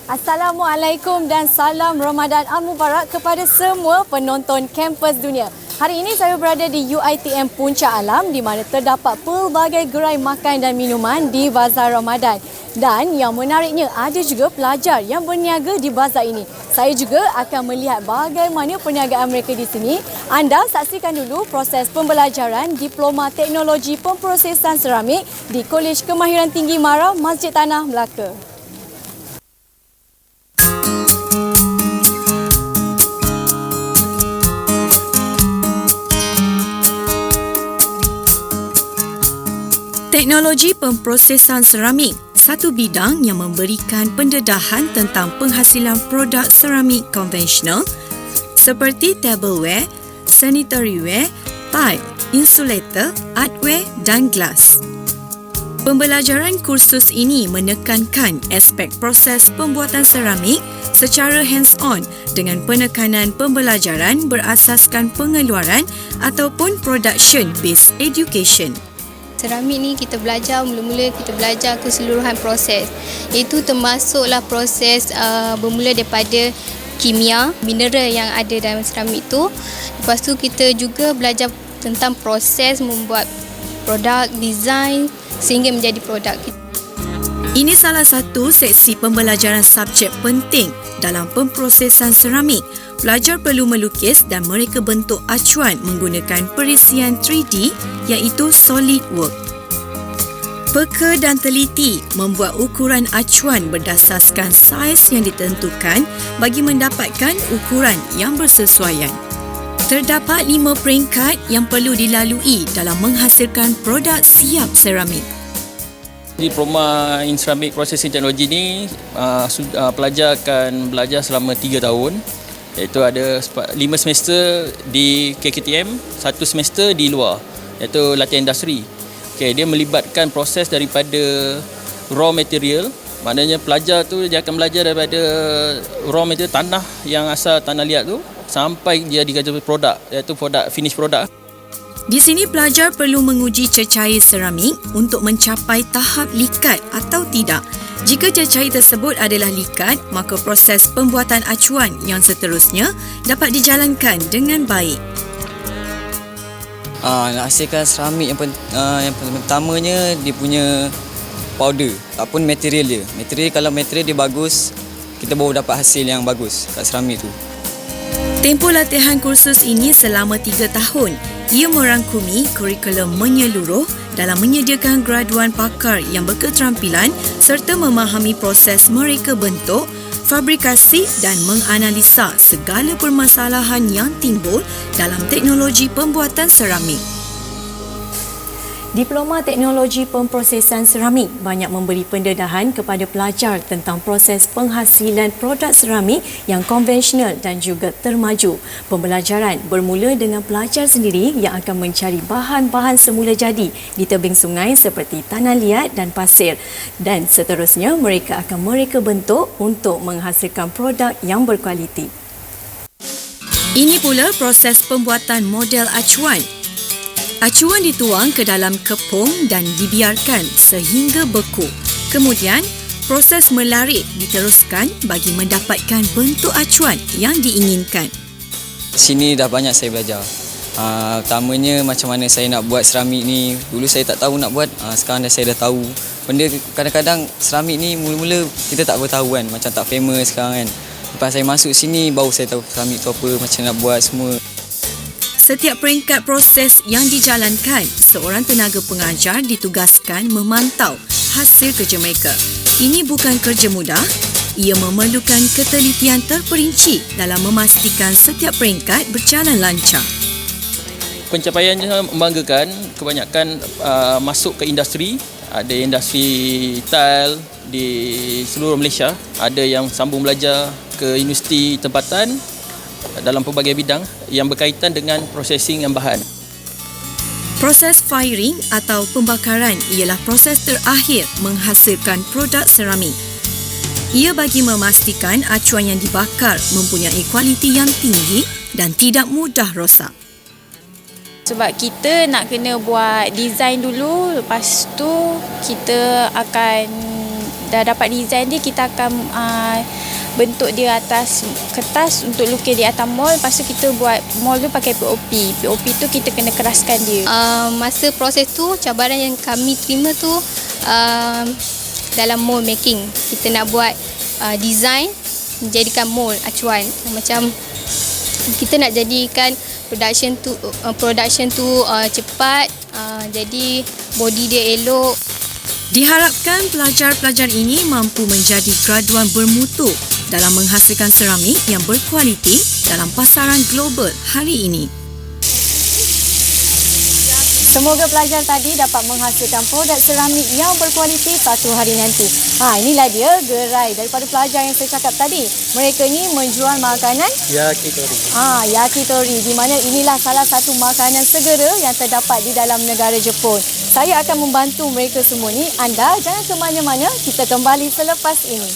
Assalamualaikum dan salam Ramadan Al-Mubarak kepada semua penonton kampus dunia. Hari ini saya berada di UiTM Puncak Alam di mana terdapat pelbagai gerai makan dan minuman di Bazar Ramadan. Dan yang menariknya ada juga pelajar yang berniaga di bazar ini. Saya juga akan melihat bagaimana perniagaan mereka di sini. Anda saksikan dulu proses pembelajaran Diploma Teknologi Pemprosesan Seramik di Kolej Kemahiran Tinggi Mara, Masjid Tanah Melaka. Teknologi pemprosesan seramik, satu bidang yang memberikan pendedahan tentang penghasilan produk seramik konvensional seperti tableware, sanitary ware, pipe, insulator, artware dan glass. Pembelajaran kursus ini menekankan aspek proses pembuatan seramik secara hands-on dengan penekanan pembelajaran berasaskan pengeluaran ataupun production-based education. Seramik ni kita belajar, mula-mula kita belajar keseluruhan proses. Itu termasuklah proses bermula daripada kimia, mineral yang ada dalam seramik tu. Lepas tu kita juga belajar tentang proses membuat produk, design sehingga menjadi produk kita. Ini salah satu seksi pembelajaran subjek penting dalam pemprosesan seramik. Pelajar perlu melukis dan mereka bentuk acuan menggunakan perisian 3D iaitu SolidWorks. Peka dan teliti membuat ukuran acuan berdasarkan saiz yang ditentukan bagi mendapatkan ukuran yang bersesuaian. Terdapat 5 peringkat yang perlu dilalui dalam menghasilkan produk siap seramik. Diploma in Ceramic Processing Technology ni pelajar akan belajar selama 3 tahun. Iaitu ada 5 semester di KKTM, 1 semester di luar, iaitu latihan industri. Okay, dia melibatkan proses daripada raw material, maknanya pelajar tu dia akan belajar daripada raw material tanah yang asal tanah liat tu sampai dia jadi produk, iaitu finish product. Di sini pelajar perlu menguji cecair seramik untuk mencapai tahap likat atau tidak. Jika cecair tersebut adalah likat, maka proses pembuatan acuan yang seterusnya dapat dijalankan dengan baik. Nak hasilkan seramik yang pertamanya dia punya powder ataupun material dia. Kalau material dia bagus, kita baru dapat hasil yang bagus kat seramik tu. Tempoh latihan kursus ini selama 3 tahun. Ia merangkumi kurikulum menyeluruh dalam menyediakan graduan pakar yang berketerampilan serta memahami proses mereka bentuk, fabrikasi dan menganalisa segala permasalahan yang timbul dalam teknologi pembuatan seramik. Diploma Teknologi Pemprosesan Seramik banyak memberi pendedahan kepada pelajar tentang proses penghasilan produk seramik yang konvensional dan juga termaju. Pembelajaran bermula dengan pelajar sendiri yang akan mencari bahan-bahan semula jadi di tebing sungai seperti tanah liat dan pasir. Dan seterusnya mereka bentuk untuk menghasilkan produk yang berkualiti. Ini pula proses pembuatan model acuan. Acuan dituang ke dalam kepung dan dibiarkan sehingga beku. Kemudian, proses melarik diteruskan bagi mendapatkan bentuk acuan yang diinginkan. Sini dah banyak saya belajar. Pertamanya macam mana saya nak buat seramik ni. Dulu saya tak tahu nak buat, sekarang saya dah tahu. Benda kadang-kadang seramik ni mula-mula kita tak bertahu kan, macam tak famous sekarang kan. Lepas saya masuk sini baru saya tahu seramik tu apa, macam nak buat semua. Setiap peringkat proses yang dijalankan, seorang tenaga pengajar ditugaskan memantau hasil kerja mereka. Ini bukan kerja mudah. Ia memerlukan ketelitian terperinci dalam memastikan setiap peringkat berjalan lancar. Pencapaiannya membanggakan, kebanyakan masuk ke industri. Ada industri tile di seluruh Malaysia. Ada yang sambung belajar ke universiti tempatan dalam pelbagai bidang yang berkaitan dengan processing yang bahan. Proses firing atau pembakaran ialah proses terakhir menghasilkan produk seramik. Ia bagi memastikan acuan yang dibakar mempunyai kualiti yang tinggi dan tidak mudah rosak. Sebab kita nak kena buat design dulu, lepas tu kita akan dah dapat design dia, kita akan bentuk dia atas kertas untuk lukis di atas mold. Lepas tu kita buat mold tu pakai POP. POP tu kita kena keraskan dia. Masa proses tu, cabaran yang kami terima tu dalam mold making. Kita nak buat design, menjadikan mold acuan. Macam kita nak jadikan production tu cepat, jadi body dia elok. Diharapkan pelajar-pelajar ini mampu menjadi graduan bermutu dalam menghasilkan seramik yang berkualiti dalam pasaran global hari ini. Semoga pelajar tadi dapat menghasilkan produk seramik yang berkualiti satu hari nanti. Inilah dia gerai daripada pelajar yang saya cakap tadi. Mereka ni menjual makanan yakitori. Yakitori, di mana inilah salah satu makanan segera yang terdapat di dalam negara Jepun. Saya akan membantu mereka semua ni. Anda jangan ke mana-mana, kita kembali selepas ini.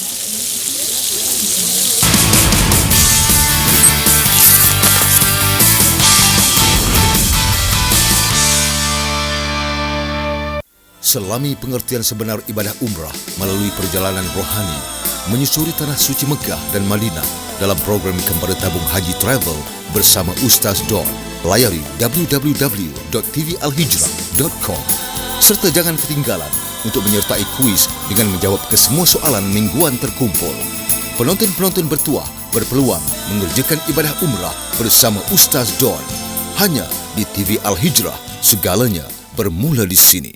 Selami pengertian sebenar ibadah umrah melalui perjalanan rohani, menyusuri tanah suci Mekah dan Madinah dalam program Kembali Tabung Haji Travel bersama Ustaz Don. Layari www.tvalhijrah.com serta jangan ketinggalan untuk menyertai kuis dengan menjawab kesemua soalan mingguan terkumpul. Penonton-penonton bertuah berpeluang mengerjakan ibadah umrah bersama Ustaz Don. Hanya di TV Al-Hijrah, segalanya bermula di sini.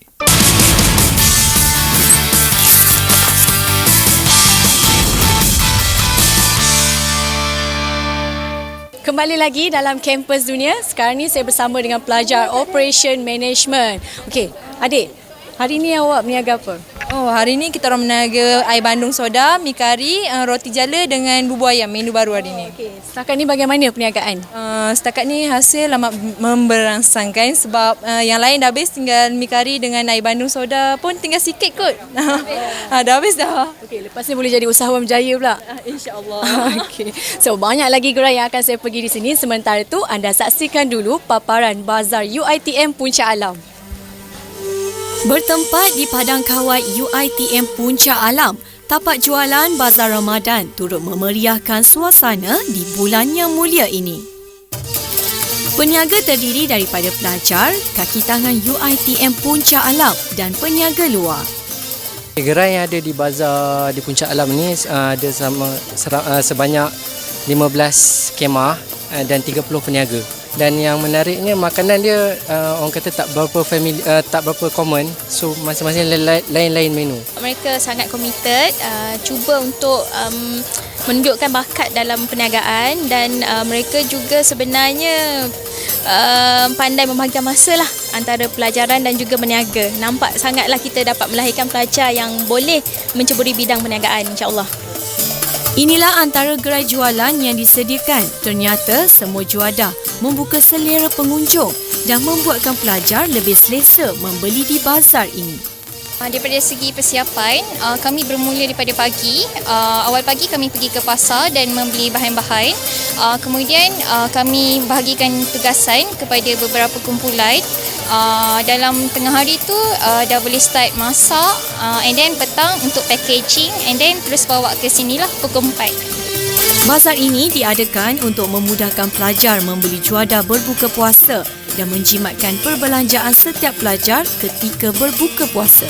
Kembali lagi dalam Kampus Dunia. Sekarang ni saya bersama dengan pelajar Operation Management. Okey, adik, hari ni awak berniaga apa? Hari ni kita orang berniaga air bandung soda, mi kari, roti jala dengan bubur ayam, menu baru hari ni. Okey, setakat ni bagaimana perniagaan? Setakat ni hasil amat memberangsangkan sebab yang lain dah habis, tinggal mi kari dengan air bandung soda pun tinggal sikit kot. Dah habis dah. Okey, lepas ni boleh jadi usahawan berjaya pula. InsyaAllah. Okey. So, banyak lagi gerai yang akan saya pergi di sini. Sementara tu, anda saksikan dulu paparan Bazar UiTM Puncak Alam. Bertempat di Padang Kawat UiTM Puncak Alam, tapak jualan Bazar Ramadan turut memeriahkan suasana di bulan yang mulia ini. Peniaga terdiri daripada pelajar, kaki tangan UiTM Puncak Alam dan peniaga luar. Gerai yang ada di bazar di Puncak Alam ni ada sebanyak 15 kemah dan 30 peniaga. Dan yang menariknya makanan dia orang kata tak berapa common, so masing-masing lain-lain menu. Mereka sangat committed, cuba untuk menunjukkan bakat dalam perniagaan dan mereka juga sebenarnya pandai membahagikan masa lah antara pelajaran dan juga berniaga. Nampak sangatlah kita dapat melahirkan pelajar yang boleh menceburi bidang perniagaan, insya-Allah. Inilah antara gerai jualan yang disediakan. Ternyata semua juadah membuka selera pengunjung dan membuatkan pelajar lebih selesa membeli di bazar ini. Daripada segi persiapan, kami bermula daripada pagi. Awal pagi kami pergi ke pasar dan membeli bahan-bahan. Kemudian kami bahagikan tugasan kepada beberapa kumpulan. Dalam tengah hari tu dah boleh start masak, and then petang untuk packaging, and then terus bawa ke sinilah pukul 4. Bazar ini diadakan untuk memudahkan pelajar membeli juadah berbuka puasa dan menjimatkan perbelanjaan setiap pelajar ketika berbuka puasa.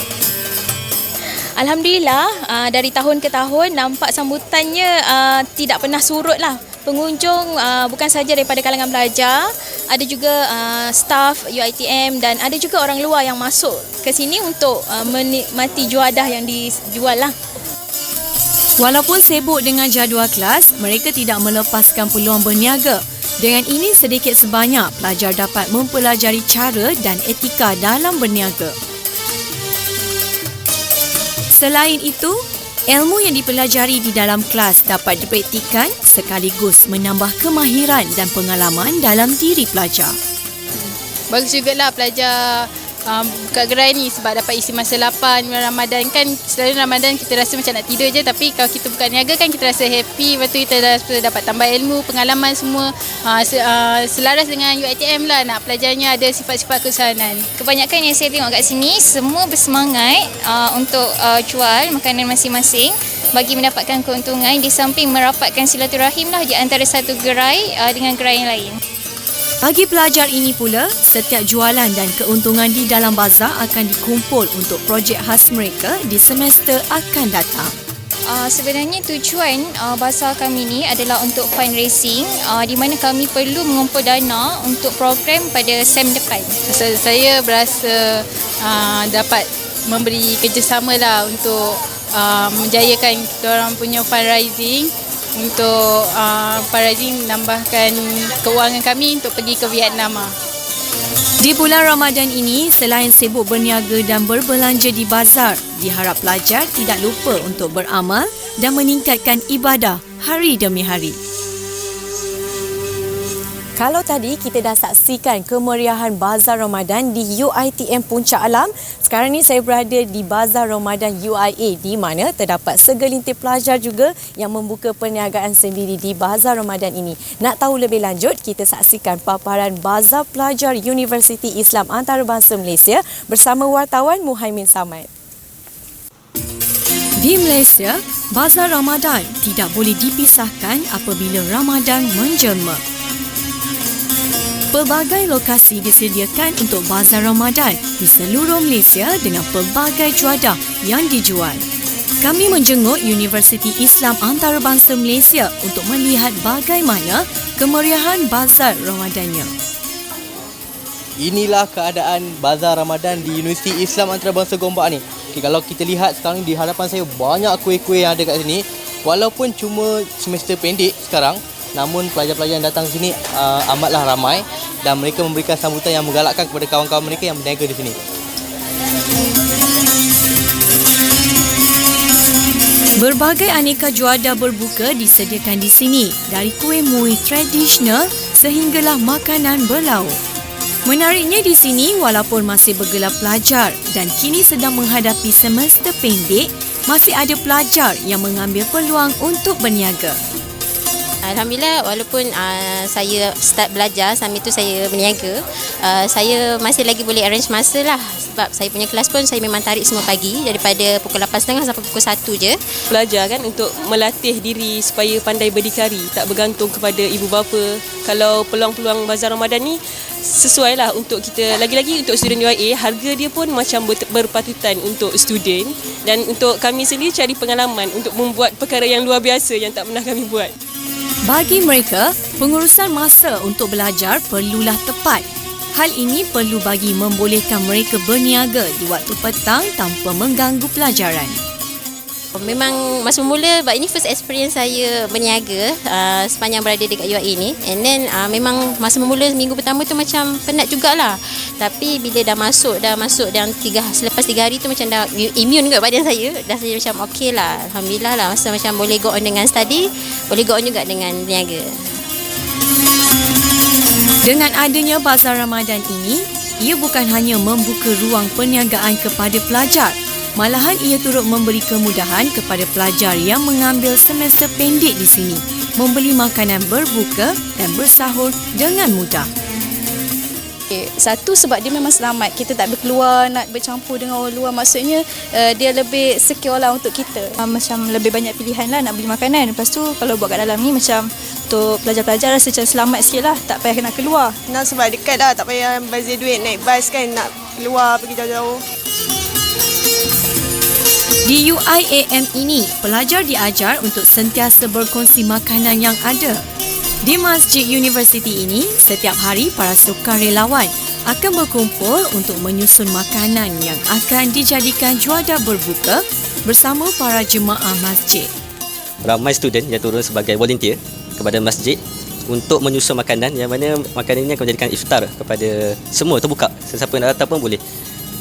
Alhamdulillah, dari tahun ke tahun nampak sambutannya tidak pernah surut lah. Pengunjung bukan sahaja daripada kalangan pelajar, ada juga staf UiTM dan ada juga orang luar yang masuk ke sini untuk menikmati juadah yang dijual lah. Walaupun sibuk dengan jadual kelas, mereka tidak melepaskan peluang berniaga. Dengan ini sedikit sebanyak pelajar dapat mempelajari cara dan etika dalam berniaga. Selain itu, ilmu yang dipelajari di dalam kelas dapat dipraktikkan sekaligus menambah kemahiran dan pengalaman dalam diri pelajar. Bagus jugalah pelajar buka gerai ni sebab dapat isi masa lapar. Bulan Ramadan kan, selalu Ramadan kita rasa macam nak tidur je, tapi kalau kita buka niaga kan kita rasa happy, lepas tu kita dapat tambah ilmu, pengalaman semua. Selaras dengan UiTM lah, nak pelajarnya ada sifat-sifat keusahanan. Kebanyakan yang saya tengok kat sini semua bersemangat untuk jual makanan masing-masing bagi mendapatkan keuntungan, di samping merapatkan silaturahim lah di antara satu gerai dengan gerai yang lain. Bagi pelajar ini pula, setiap jualan dan keuntungan di dalam bazar akan dikumpul untuk projek khas mereka di semester akan datang. Sebenarnya tujuan bazar kami ni adalah untuk fundraising, di mana kami perlu mengumpul dana untuk program pada SEM depan. Saya berasa dapat memberi kerjasama lah untuk menjayakan kita orang punya fundraising, untuk fundraising nambahkan kewangan kami untuk pergi ke Vietnam. Di bulan Ramadan ini, selain sibuk berniaga dan berbelanja di bazar, diharap pelajar tidak lupa untuk beramal dan meningkatkan ibadah hari demi hari. Kalau tadi kita dah saksikan kemeriahan Bazar Ramadan di UiTM Puncak Alam, sekarang ni saya berada di Bazar Ramadan UIA di mana terdapat segelintir pelajar juga yang membuka perniagaan sendiri di Bazar Ramadan ini. Nak tahu lebih lanjut, kita saksikan paparan Bazar Pelajar Universiti Islam Antarabangsa Malaysia bersama wartawan Muhaimin Samad. Di Malaysia, Bazar Ramadan tidak boleh dipisahkan apabila Ramadan menjelma. Pelbagai lokasi disediakan untuk Bazar Ramadan di seluruh Malaysia dengan pelbagai juadah yang dijual. Kami menjenguk Universiti Islam Antarabangsa Malaysia untuk melihat bagaimana kemeriahan Bazar Ramadannya. Inilah keadaan Bazar Ramadan di Universiti Islam Antarabangsa Gombak ni. Kalau kita lihat sekarang di hadapan saya banyak kuih-kuih yang ada kat sini. Walaupun cuma semester pendek sekarang, namun pelajar-pelajar yang datang ke sini amatlah ramai dan mereka memberikan sambutan yang menggalakkan kepada kawan-kawan mereka yang berniaga di sini. Berbagai aneka juadah berbuka disediakan di sini, dari kuih muih tradisional sehinggalah makanan berlauk. Menariknya di sini, walaupun masih bergelar pelajar dan kini sedang menghadapi semester pendek, masih ada pelajar yang mengambil peluang untuk berniaga. Alhamdulillah, walaupun saya start belajar sambil tu saya berniaga, saya masih lagi boleh arrange masa lah, sebab saya punya kelas pun saya memang tarik semua pagi daripada pukul 8.30 sampai pukul 1 je. Belajar kan untuk melatih diri supaya pandai berdikari, tak bergantung kepada ibu bapa. Kalau peluang-peluang Bazar Ramadan ni sesuai lah untuk kita, lagi-lagi untuk student UIA, harga dia pun macam berpatutan untuk student, dan untuk kami sendiri cari pengalaman untuk membuat perkara yang luar biasa yang tak pernah kami buat. Bagi mereka, pengurusan masa untuk belajar perlulah tepat. Hal ini perlu bagi membolehkan mereka berniaga di waktu petang tanpa mengganggu pelajaran. Memang masa mula, ini first experience saya berniaga sepanjang berada dekat UiA ni. And then memang masa mula minggu pertama tu macam penat jugalah. Tapi bila dah masuk dan selepas 3 hari tu macam dah immune juga badan saya. Dah saya macam okey lah, alhamdulillah lah. Masa macam boleh go on dengan study, boleh go on juga dengan berniaga. Dengan adanya Bazar Ramadan ini, ia bukan hanya membuka ruang perniagaan kepada pelajar, malahan ia turut memberi kemudahan kepada pelajar yang mengambil semester pendek di sini, membeli makanan berbuka dan bersahur dengan mudah. Satu, sebab dia memang selamat, kita tak berkeluar nak bercampur dengan orang luar, maksudnya dia lebih secure lah untuk kita. Macam lebih banyak pilihan lah nak beli makanan. Lepas tu kalau buat kat dalam ni macam untuk pelajar-pelajar rasa macam selamat sikit lah, tak payah nak keluar. Nak sebab dekat lah, tak payah bazir duit naik bas kan, nak keluar pergi jauh-jauh. Di UiAM ini, pelajar diajar untuk sentiasa berkongsi makanan yang ada. Di Masjid Universiti ini, setiap hari para sukarelawan akan berkumpul untuk menyusun makanan yang akan dijadikan juadah berbuka bersama para jemaah masjid. Ramai student yang turun sebagai volunteer kepada masjid untuk menyusun makanan, yang mana makanan ini akan menjadikan iftar kepada semua, terbuka. Sesiapa yang nak datang pun boleh.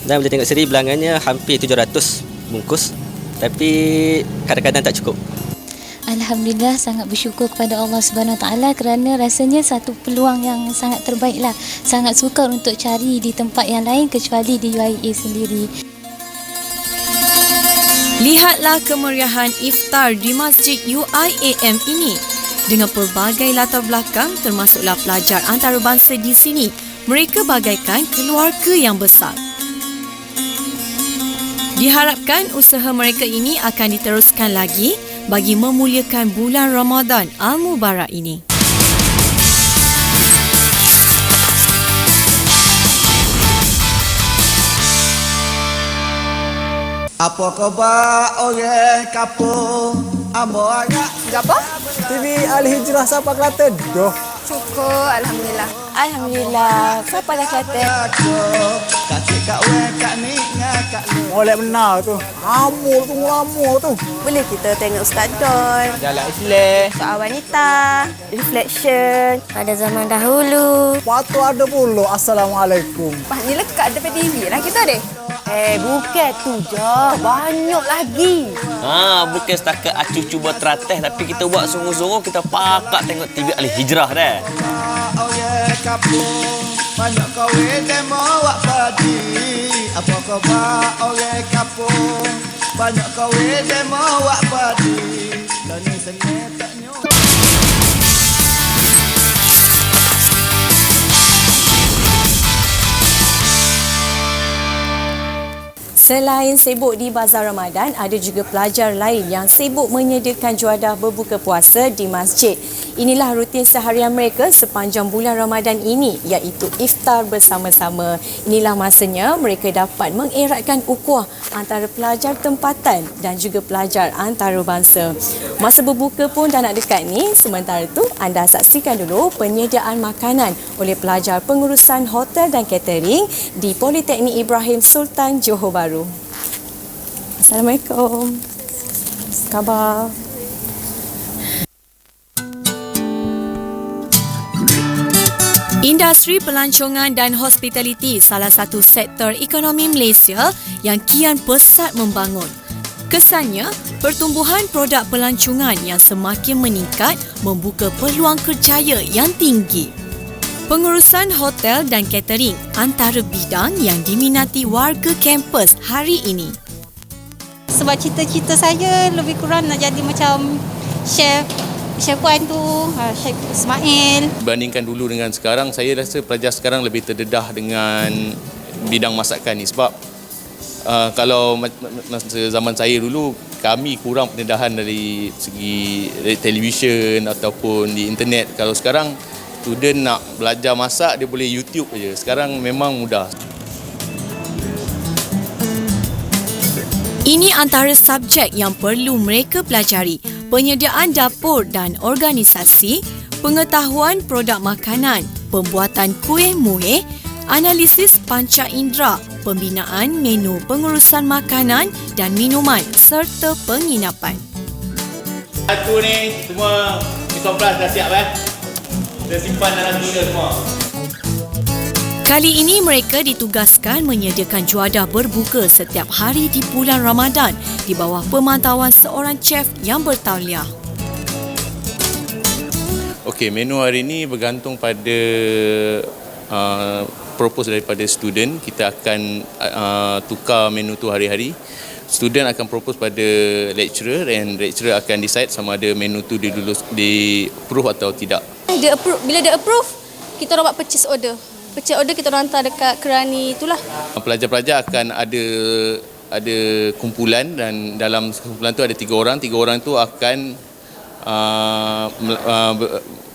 Dan boleh tengok sendiri bilangannya hampir 700 bungkus, tapi kadang-kadang tak cukup. Alhamdulillah, sangat bersyukur kepada Allah Subhanahu Wa Taala kerana rasanya satu peluang yang sangat terbaik lah. Sangat sukar untuk cari di tempat yang lain kecuali di UIA sendiri. Lihatlah kemeriahan iftar di Masjid UIAM ini. Dengan pelbagai latar belakang termasuklah pelajar antarabangsa di sini. Mereka bagaikan keluarga yang besar. Diharapkan usaha mereka ini akan diteruskan lagi bagi memuliakan bulan Ramadan Al-Mubarak ini. Apa khabar orang kampung? Ambo agak apa? TV Al-Hijrah Sabah Kelantan. Doh. Syukur, alhamdulillah. Alhamdulillah. Siapa dah kata? Molek benar tu. Amur tu. Boleh kita tengok Ustaz Don. Jalan Islam. Soal wanita. Reflection. Pada zaman dahulu. Patut ada pula. Assalamualaikum. Wah, ni lekat depan TV lah kita deh. Bukan tu je. Banyak lagi. Bukan setakat acu cuba teratih tapi kita buat sungguh-sungguh kita pakak tengok TV Al-Hijrah dah. Banyak kawan demo wak padi. Apa khabar orang kampung? Banyak kawan demo wak padi. Dan ni senang tak nyok. Selain sibuk di Bazar Ramadan, ada juga pelajar lain yang sibuk menyediakan juadah berbuka puasa di masjid. Inilah rutin seharian mereka sepanjang bulan Ramadan ini, iaitu iftar bersama-sama. Inilah masanya mereka dapat mengeratkan ukhuwah antara pelajar tempatan dan juga pelajar antarabangsa. Masa berbuka pun dah nak dekat ni, sementara tu anda saksikan dulu penyediaan makanan oleh pelajar pengurusan hotel dan catering di Politeknik Ibrahim Sultan Johor Bahru. Assalamualaikum. Apa khabar? Industri pelancongan dan hospitaliti salah satu sektor ekonomi Malaysia yang kian pesat membangun. Kesannya, pertumbuhan produk pelancongan yang semakin meningkat membuka peluang kerjaya yang tinggi. Pengurusan hotel dan catering antara bidang yang diminati warga kampus hari ini. Sebab cita-cita saya lebih kurang nak jadi macam chef Puan tu, Chef Ismail. Bandingkan dulu dengan sekarang, saya rasa pelajar sekarang lebih terdedah dengan bidang masakan ni. Sebab kalau masa zaman saya dulu, kami kurang pendedahan dari segi televisyen ataupun di internet. Kalau sekarang, student nak belajar masak, dia boleh YouTube aja. Sekarang memang mudah. Ini antara subjek yang perlu mereka pelajari. Penyediaan dapur dan organisasi, pengetahuan produk makanan, pembuatan kuih muih, analisis panca indera, pembinaan menu pengurusan makanan dan minuman serta penginapan. Satu ni semua dikomplas dah siap Dah simpan dalam dunia semua. Kali ini mereka ditugaskan menyediakan juadah berbuka setiap hari di bulan Ramadan di bawah pemantauan seorang chef yang bertauliah. Okey, menu hari ini bergantung pada propose daripada student. Kita akan tukar menu tu hari-hari. Student akan propose pada lecturer dan lecturer akan decide sama ada menu tu di approve atau tidak. Bila dia approve, kita orang buat purchase order. Purchase order kita orang hantar dekat kerani itulah. Pelajar-pelajar akan ada kumpulan dan dalam kumpulan tu ada 3 orang. 3 orang tu akan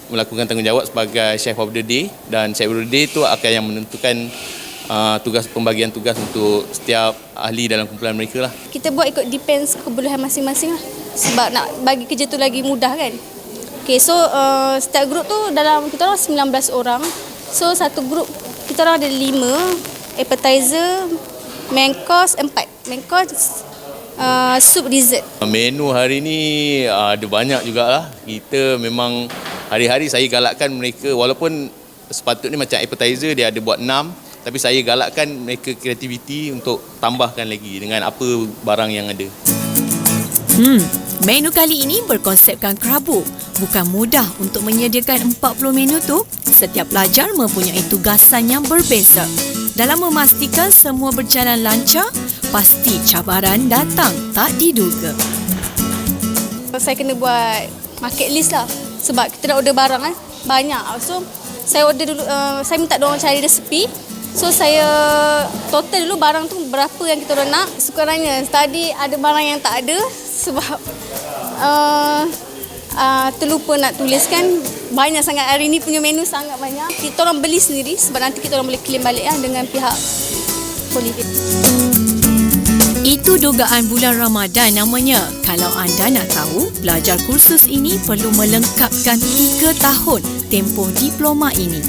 melakukan tanggungjawab sebagai chef of the day, dan chef of the day tu akan yang menentukan pembagian tugas untuk setiap ahli dalam kumpulan mereka lah. Kita buat ikut depends kebolehan masing-masing lah. Sebab nak bagi kerja tu lagi mudah kan. Okay, so setiap grup tu dalam kita orang 19 orang. So satu grup kita orang ada 5 appetizer, main course 4. Main course soup dessert. Menu hari ni ada banyak jugalah. Kita memang hari-hari saya galakkan mereka, walaupun sepatutnya macam appetizer dia ada buat 6, tapi saya galakkan mereka kreativiti untuk tambahkan lagi dengan apa barang yang ada. Menu kali ini berkonsepkan kerabu. Bukan mudah untuk menyediakan 40 menu tu. Setiap pelajar mempunyai tugasan yang berbeza. Dalam memastikan semua berjalan lancar, pasti cabaran datang tak diduga. Saya kena buat market list lah. Sebab kita nak order barang kan, banyak. So, saya order dulu, saya minta diorang cari resepi. So, saya total dulu barang tu berapa yang kita orang nak. Sekurangnya, tadi ada barang yang tak ada sebab terlupa nak tuliskan. Banyak sangat hari ni punya menu sangat banyak. Kita orang beli sendiri sebab nanti kita orang boleh claim balik dengan pihak polis. Itu dugaan bulan Ramadan namanya. Kalau anda nak tahu, belajar kursus ini perlu melengkapkan 3 tahun tempoh diploma ini.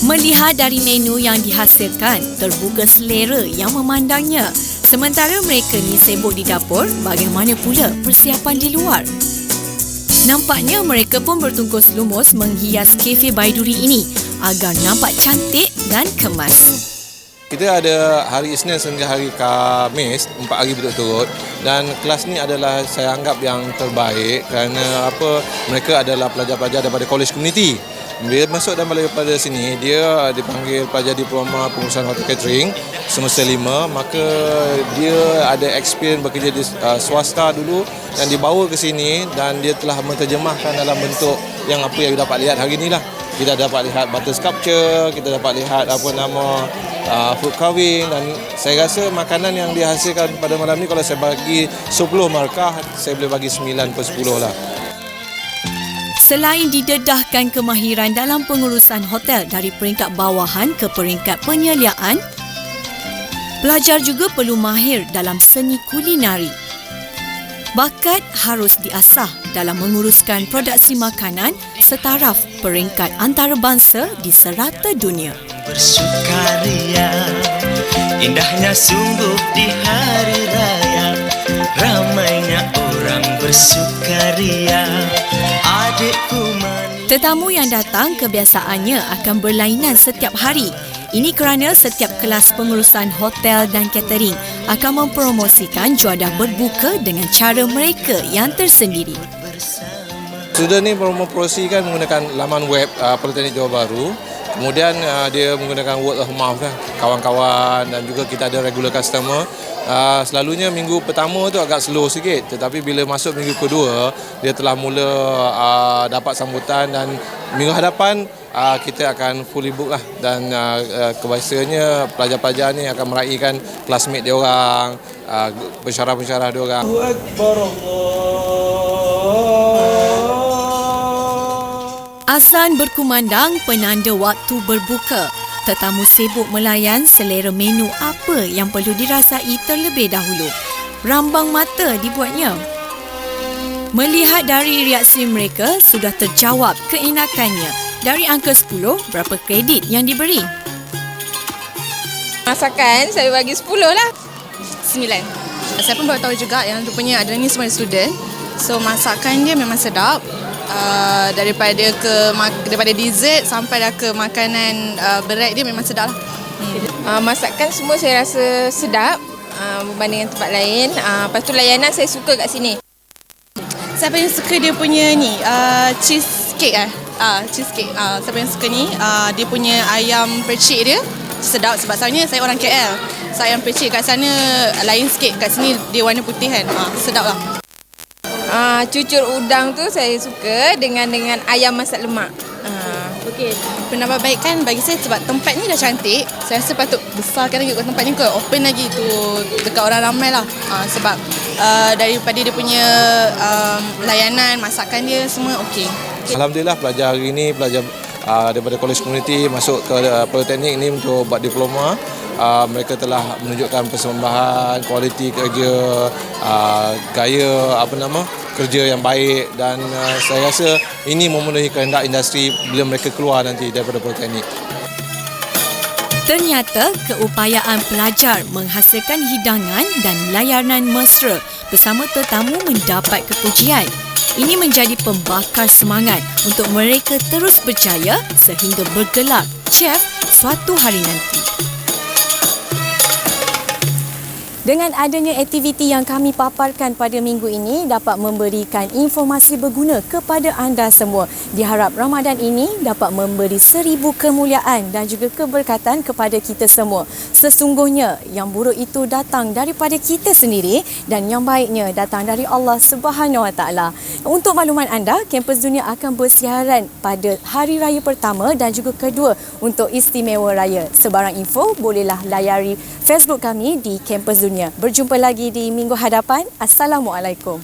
Melihat dari menu yang dihasilkan, terbuka selera yang memandangnya. Sementara mereka ni sibuk di dapur, bagaimana pula persiapan di luar? Nampaknya mereka pun bertungkus lumus menghias kafe Baiduri ini agar nampak cantik dan kemas. Kita ada hari Isnin sehingga hari Khamis, 4 hari berturut-turut, dan kelas ni adalah saya anggap yang terbaik kerana mereka adalah pelajar-pelajar daripada college community. Bila masuk daripada sini, dia dipanggil pelajar diploma pengurusan hotel catering semester 5, maka dia ada experience bekerja di swasta dulu dan dibawa ke sini dan dia telah menterjemahkan dalam bentuk yang apa yang dapat lihat hari inilah. Kita dapat lihat butter sculpture, kita dapat lihat fruit carving, dan saya rasa makanan yang dihasilkan pada malam ni kalau saya bagi 10 markah, saya boleh bagi 9/10 lah. Selain didedahkan kemahiran dalam pengurusan hotel dari peringkat bawahan ke peringkat penyeliaan, pelajar juga perlu mahir dalam seni kulinari. Bakat harus diasah dalam menguruskan produksi makanan setaraf peringkat antarabangsa di serata dunia. Bersukaria, indahnya sungguh di hari raya, ramainya orang bersukaria. Adikku manis. Tetamu yang datang kebiasaannya akan berlainan setiap hari. Ini kerana setiap kelas pengurusan hotel dan catering akan mempromosikan juadah berbuka dengan cara mereka yang tersendiri. Student ni mempromosikan menggunakan laman web Politeknik Johor Bahru. Kemudian dia menggunakan word of mouth kan, kawan-kawan, dan juga kita ada regular customer. Selalunya minggu pertama tu agak slow sikit, tetapi bila masuk minggu kedua dia telah mula dapat sambutan, dan minggu hadapan kita akan fully book lah, dan kebiasaannya pelajar-pelajar ni akan meraihkan classmate dia orang, pensyarah-pensyarah dia orang. Azan berkumandang penanda waktu berbuka. Tetamu sibuk melayan selera menu apa yang perlu dirasai terlebih dahulu. Rambang mata dibuatnya. Melihat dari reaksi mereka, sudah terjawab keenakannya. Dari angka 10, berapa kredit yang diberi? Masakan saya bagi 10 lah. 9. Saya pun baru tahu juga yang rupanya ada ni semua student. So masakan dia memang sedap. Daripada dessert sampai dah ke makanan berat dia memang sedap lah. Masakan semua saya rasa sedap berbanding dengan tempat lain. Lepas tu layanan saya suka kat sini. Siapa yang suka dia punya ni cheesecake cheesecake. Siapa yang suka ni dia punya ayam percik dia sedap, sebab saya orang KL. So ayam percik kat sana lain sikit, kat sini dia warna putih kan. Sedap lah. Cucur udang tu saya suka dengan ayam masak lemak. Okey, penambahbaikan bagi saya sebab tempat ni dah cantik. Saya rasa patut besarkan lagi tempat ni, open lagi tu dekat orang ramai lah. Sebab daripada dia punya layanan, masakan dia semua okey. Alhamdulillah pelajar hari ini, pelajar daripada college community masuk ke Politeknik ni untuk buat diploma. Mereka telah menunjukkan persembahan, kualiti kerja, gaya kerja yang baik, dan saya rasa ini memenuhi kehendak industri bila mereka keluar nanti daripada Politeknik. Ternyata keupayaan pelajar menghasilkan hidangan dan layanan mesra bersama tetamu mendapat kepujian. Ini menjadi pembakar semangat untuk mereka terus berjaya sehingga bergelar chef suatu hari nanti. Dengan adanya aktiviti yang kami paparkan pada minggu ini dapat memberikan informasi berguna kepada anda semua. Diharap Ramadan ini dapat memberi 1000 kemuliaan dan juga keberkatan kepada kita semua. Sesungguhnya yang buruk itu datang daripada kita sendiri dan yang baiknya datang dari Allah Subhanahu Wa Taala. Untuk makluman anda, Kampus Dunia akan bersiaran pada hari raya pertama dan juga kedua untuk Istimewa Raya. Sebarang info bolehlah layari Facebook kami di Kampus Dunia. Berjumpa lagi di minggu hadapan. Assalamualaikum.